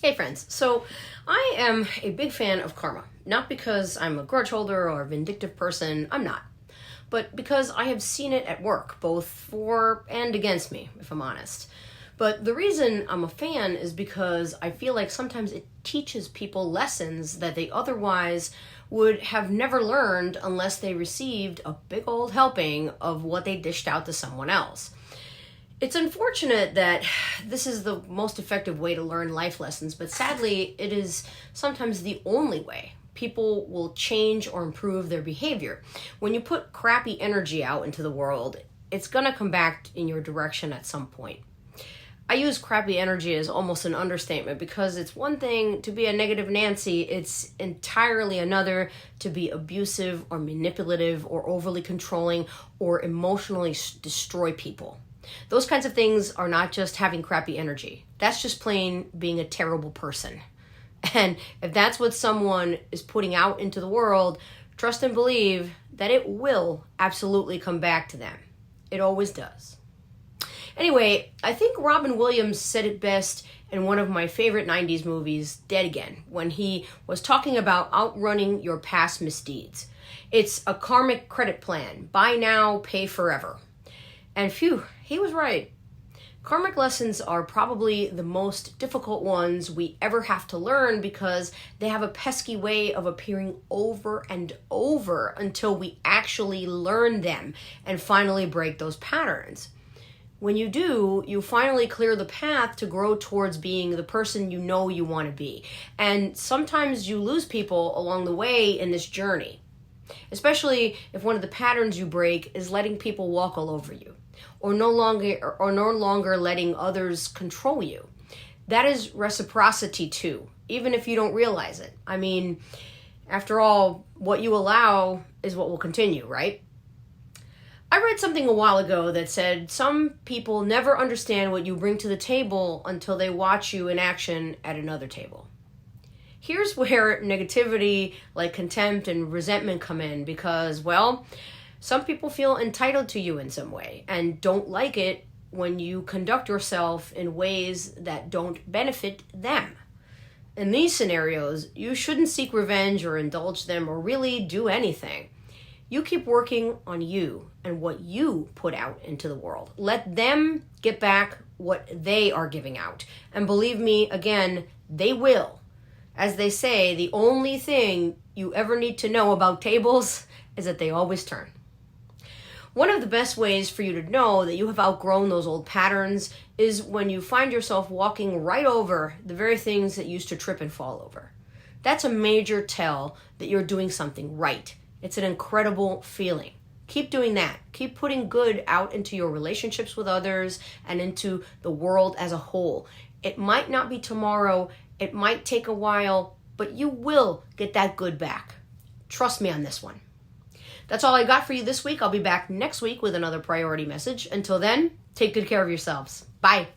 Hey friends, so I am a big fan of karma. Not because I'm a grudge holder or a vindictive person, I'm not. But because I have seen it at work, both for and against me, if I'm honest. But the reason I'm a fan is because I feel like sometimes it teaches people lessons that they otherwise would have never learned unless they received a big old helping of what they dished out to someone else. It's unfortunate that this is the most effective way to learn life lessons, but sadly, it is sometimes the only way people will change or improve their behavior. When you put crappy energy out into the world, it's going to come back in your direction at some point. I use crappy energy as almost an understatement because it's one thing to be a negative Nancy, it's entirely another to be abusive or manipulative or overly controlling or emotionally destroy people. Those kinds of things are not just having crappy energy. That's just plain being a terrible person. And if that's what someone is putting out into the world, trust and believe that it will absolutely come back to them. It always does. Anyway, I think Robin Williams said it best in one of my favorite 90s movies, Dead Again, when he was talking about outrunning your past misdeeds. It's a karmic credit plan. Buy now, pay forever. And phew, he was right. Karmic lessons are probably the most difficult ones we ever have to learn because they have a pesky way of appearing over and over until we actually learn them and finally break those patterns. When you do, you finally clear the path to grow towards being the person you know you want to be. And sometimes you lose people along the way in this journey, especially if one of the patterns you break is letting people walk all over you. Or no longer letting others control you. That is reciprocity too, even if you don't realize it. I mean, after all, what you allow is what will continue, right? I read something a while ago that said some people never understand what you bring to the table until they watch you in action at another table. Here's where negativity like contempt and resentment come in because, well, some people feel entitled to you in some way and don't like it when you conduct yourself in ways that don't benefit them. In these scenarios, you shouldn't seek revenge or indulge them or really do anything. You keep working on you and what you put out into the world. Let them get back what they are giving out. And believe me, again, they will. As they say, the only thing you ever need to know about tables is that they always turn. One of the best ways for you to know that you have outgrown those old patterns is when you find yourself walking right over the very things that used to trip and fall over. That's a major tell that you're doing something right. It's an incredible feeling. Keep doing that. Keep putting good out into your relationships with others and into the world as a whole. It might not be tomorrow. It might take a while, but you will get that good back. Trust me on this one. That's all I got for you this week. I'll be back next week with another priority message. Until then, take good care of yourselves. Bye.